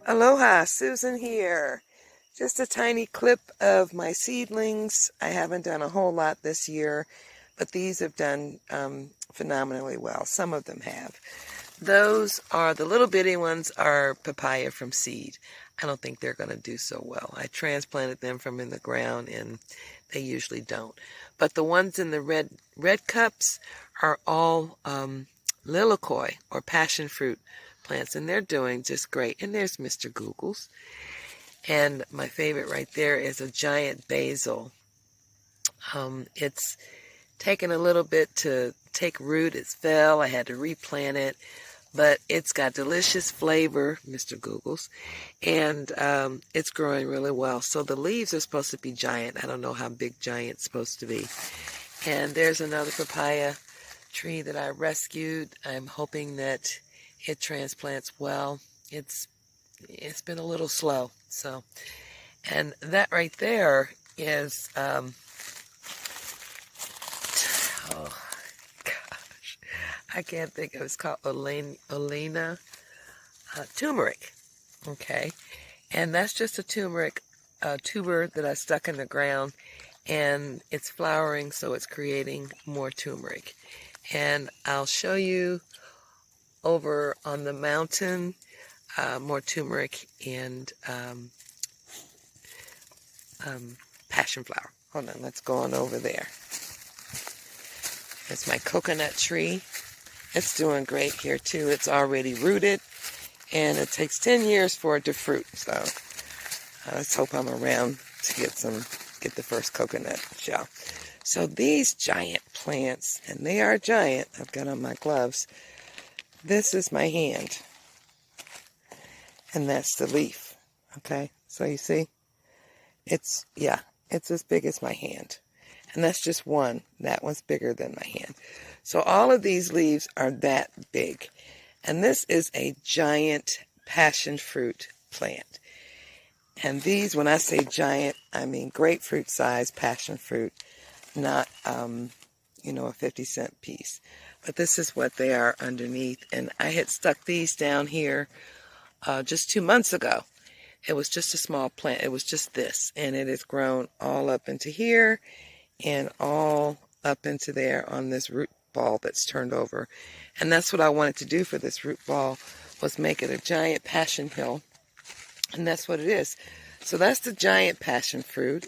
Aloha, Susan here. Just a tiny clip of my seedlings. I haven't done a whole lot this year, but these have done phenomenally well. Some of them have. Those are the little bitty ones are papaya from seed. I don't think they're going to do so well. I transplanted them from in the ground and they usually don't. But the ones in the red cups are all lilikoi or passion fruit plants, and they're doing just great. And there's Mr. Googles. And my favorite right there is a giant basil. It's taken a little bit to take root. It fell. I had to replant it. But it's got delicious flavor, Mr. Googles, and it's growing really well. So the leaves are supposed to be giant. I don't know how big giant's supposed to be. And there's another papaya tree that I rescued. I'm hoping that it transplants well. It's been a little slow. So, and that right there is I can't think of it. It's called Olena Tumeric. Okay, and that's just a turmeric tuber that I stuck in the ground, and it's flowering, so it's creating more turmeric. And I'll show you over on the mountain more turmeric and passion flower. Hold on, let's go on over there. It's my coconut tree. It's doing great here too. It's already rooted, and it takes 10 years for it to fruit. So let's hope I'm around to get the first coconut shell. So these giant plants, and they are giant. I've got on my gloves. This is my hand, and that's the leaf. Okay, so you see, it's as big as my hand. And that's just one. That one's bigger than my hand. So all of these leaves are that big. And this is a giant passion fruit plant. And these, when I say giant, I mean grapefruit size passion fruit, not, a 50-cent piece. But this is what they are underneath. And I had stuck these down here just 2 months ago. It was just a small plant. It was just this. And it has grown all up into here and all up into there on this root ball that's turned over. And that's what I wanted to do for this root ball, was make it a giant passion hill. And that's what it is. So that's the giant passion fruit.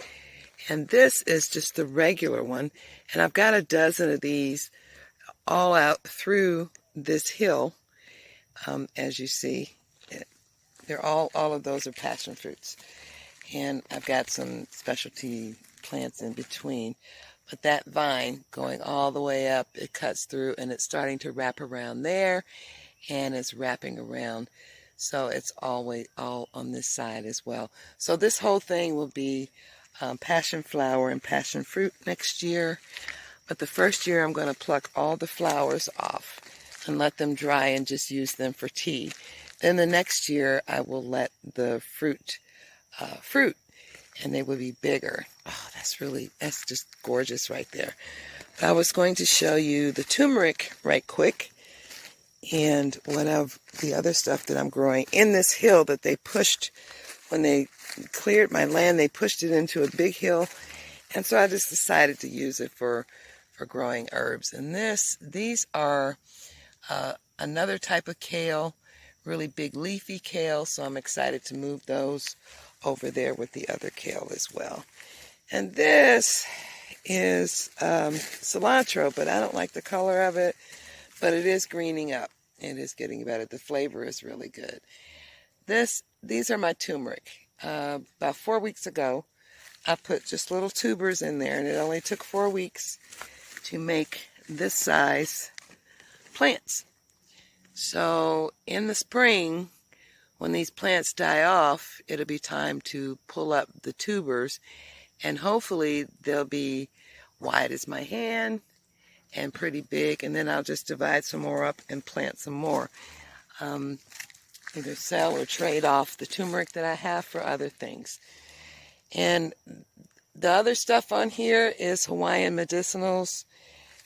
And this is just the regular one. And I've got a dozen of these all out through this hill. As you see, they're all of those are passion fruits. And I've got some specialty plants in between. But that vine going all the way up, it cuts through, and it's starting to wrap around there, and it's wrapping around. So it's all on this side as well. So this whole thing will be passion flower and passion fruit next year. But the first year I'm going to pluck all the flowers off and let them dry and just use them for tea. Then the next year I will let the fruit and they will be bigger. Oh, that's just gorgeous right there. But I was going to show you the turmeric right quick, and one of the other stuff that I'm growing in this hill that they pushed when they cleared my land. They pushed it into a big hill, and so I just decided to use it for growing herbs. And these are another type of kale, really big leafy kale, so I'm excited to move those over there with the other kale as well. And this is cilantro, but I don't like the color of it, but it is greening up. It is getting better. The flavor is really good. These are my turmeric. About 4 weeks ago, I put just little tubers in there, and it only took 4 weeks to make this size plants. So in the spring, when these plants die off, it'll be time to pull up the tubers, and hopefully they'll be wide as my hand and pretty big, and then I'll just divide some more up and plant some more. Either sell or trade off the turmeric that I have for other things. And the other stuff on here is Hawaiian medicinals.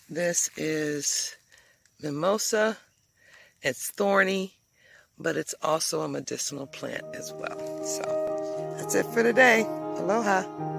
This is mimosa. It's thorny, but it's also a medicinal plant as well. So that's it for today. Aloha.